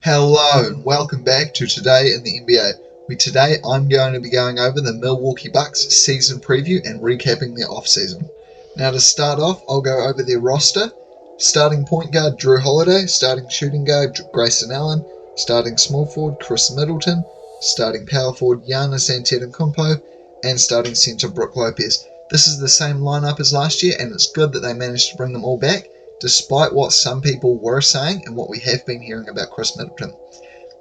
Hello and welcome back to Today in the NBA, where today I'm going to be going over the Milwaukee Bucks season preview and recapping their offseason. Now to start off, I'll go over their roster. Starting point guard Drew Holiday, starting shooting guard Grayson Allen, starting small forward Chris Middleton, starting power forward Giannis Antetokounmpo, and starting center Brook Lopez. This is the same lineup as last year, and it's good that they managed to bring them all back, despite what some people were saying and what we have been hearing about Chris Middleton.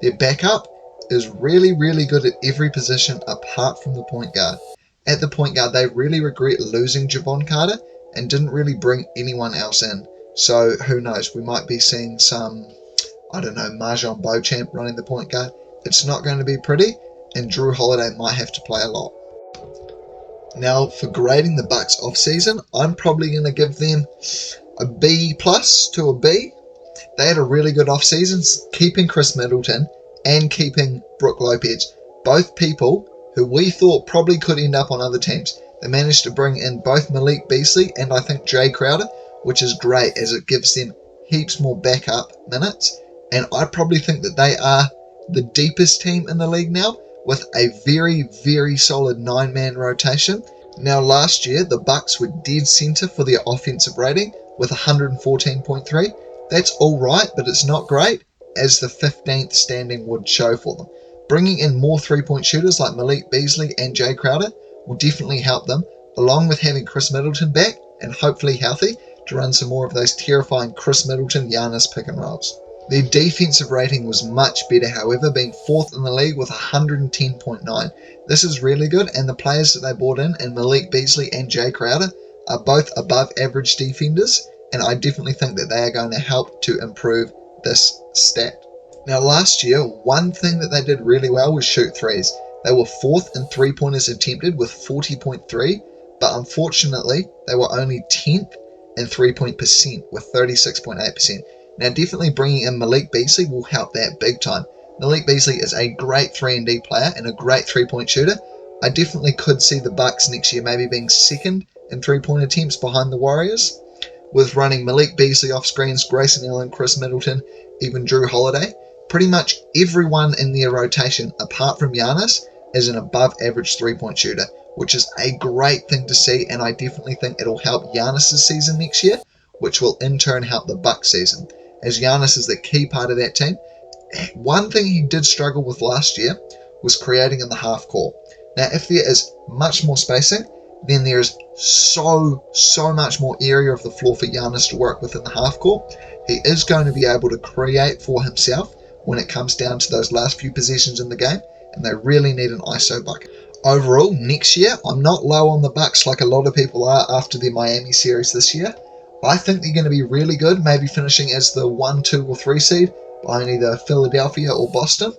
Their backup is really good at every position apart from the point guard. At the point guard, they really regret losing Javon Carter and didn't really bring anyone else in. So who knows, we might be seeing some, Marjon Beauchamp running the point guard. It's not going to be pretty, and Drew Holiday might have to play a lot. Now, for grading the Bucks off-season, I'm probably going to give them a B plus to a B. They had a really good off-season, keeping Chris Middleton and keeping Brook Lopez, both people who we thought probably could end up on other teams. They managed to bring in both Malik Beasley and I think Jay Crowder, which is great as it gives them heaps more backup minutes, and I probably think that they are the deepest team in the league now, with a very solid 9-man rotation. Now last year, the Bucks were dead center for their offensive rating with 114.3. That's alright, but it's not great, as the 15th standing would show for them. Bringing in more three-point shooters like Malik Beasley and Jay Crowder will definitely help them, along with having Chris Middleton back and hopefully healthy to run some more of those terrifying Chris Middleton-Giannis pick and rolls. Their defensive rating was much better, however, being 4th in the league with 110.9. This is really good, and the players that they brought in Malik Beasley and Jay Crowder, are both above average defenders, and I definitely think that they are going to help to improve this stat. Now last year, one thing that they did really well was shoot threes. They were 4th in three-pointers attempted with 40.3, but unfortunately, they were only 10th in three-point percent with 36.8%. Now definitely bringing in Malik Beasley will help that big time. Malik Beasley is a great 3-and-D player and a great three-point shooter. I definitely could see the Bucks next year maybe being second in three-point attempts behind the Warriors, with running Malik Beasley off screens, Grayson Allen, Chris Middleton, even Drew Holiday. Pretty much everyone in their rotation, apart from Giannis, is an above-average three-point shooter, which is a great thing to see, and I definitely think it'll help Giannis' season next year, which will in turn help the Bucks season, as Giannis is the key part of that team. One thing he did struggle with last year was creating in the half court. Now, if there is much more spacing, then there is so much more area of the floor for Giannis to work with in the half court. He is going to be able to create for himself when it comes down to those last few possessions in the game, and they really need an ISO bucket. Overall, next year, I'm not low on the Bucks like a lot of people are after their Miami series this year. I think they're going to be really good, maybe finishing as the 1, 2, or 3 seed behind either Philadelphia or Boston.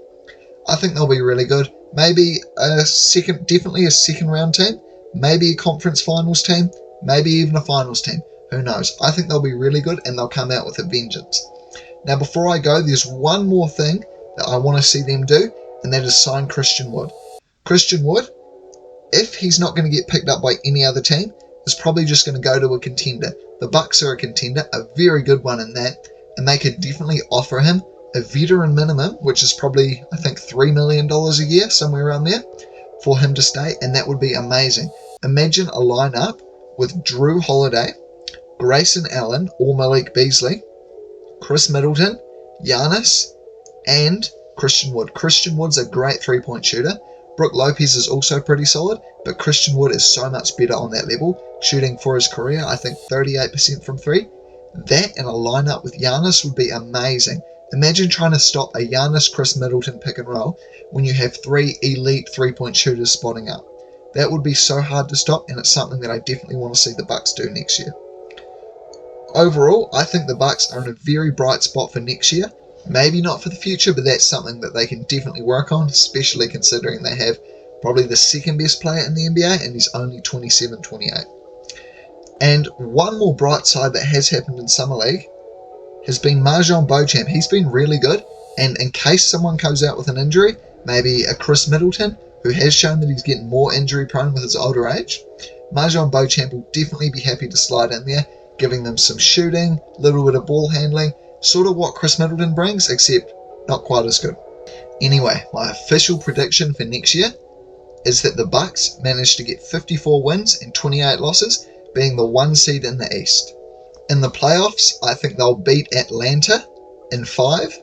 I think they'll be really good. Maybe definitely a second round team, maybe a conference finals team, maybe even a finals team. Who knows? I think they'll be really good and they'll come out with a vengeance. Now before I go, there's one more thing that I want to see them do, and that is sign Christian Wood. Christian Wood, if he's not going to get picked up by any other team, is probably just going to go to a contender. The Bucks are a contender, a very good one in that, and they could definitely offer him a veteran minimum, which is probably, I think, $3 million a year, somewhere around there, for him to stay, and that would be amazing. Imagine a lineup with Drew Holiday, Grayson Allen or Malik Beasley, Chris Middleton, Giannis, and Christian Wood. Christian Wood's a great three-point shooter. Brook Lopez is also pretty solid, but Christian Wood is so much better on that level, shooting for his career, I think 38% from 3. That and a lineup with Giannis would be amazing. Imagine trying to stop a Giannis-Chris Middleton pick and roll when you have 3 elite three-point shooters spotting up. That would be so hard to stop, and it's something that I definitely want to see the Bucks do next year. Overall, I think the Bucks are in a very bright spot for next year. Maybe not for the future, but that's something that they can definitely work on, especially considering they have probably the second best player in the NBA, and he's only 27-28. And one more bright side that has happened in Summer League has been Marjon Beauchamp. He's been really good, and in case someone goes out with an injury, maybe a Chris Middleton, who has shown that he's getting more injury prone with his older age, Marjon Beauchamp will definitely be happy to slide in there, giving them some shooting, a little bit of ball handling, sort of what Chris Middleton brings, except not quite as good. Anyway, my official prediction for next year is that the Bucks manage to get 54 wins and 28 losses, being the 1 seed in the East. In the playoffs, I think they'll beat Atlanta in 5,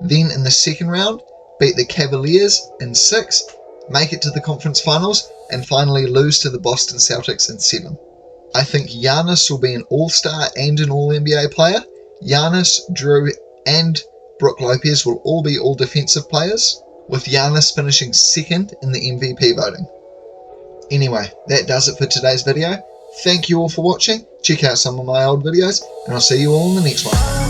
then in the second round, beat the Cavaliers in 6, make it to the conference finals, and finally lose to the Boston Celtics in 7. I think Giannis will be an all-star and an all-NBA player. Giannis, Drew, and Brook Lopez will all be all-defensive players, with Giannis finishing second in the MVP voting. Anyway, that does it for today's video. Thank you all for watching. Check out some of my old videos, and I'll see you all in the next one.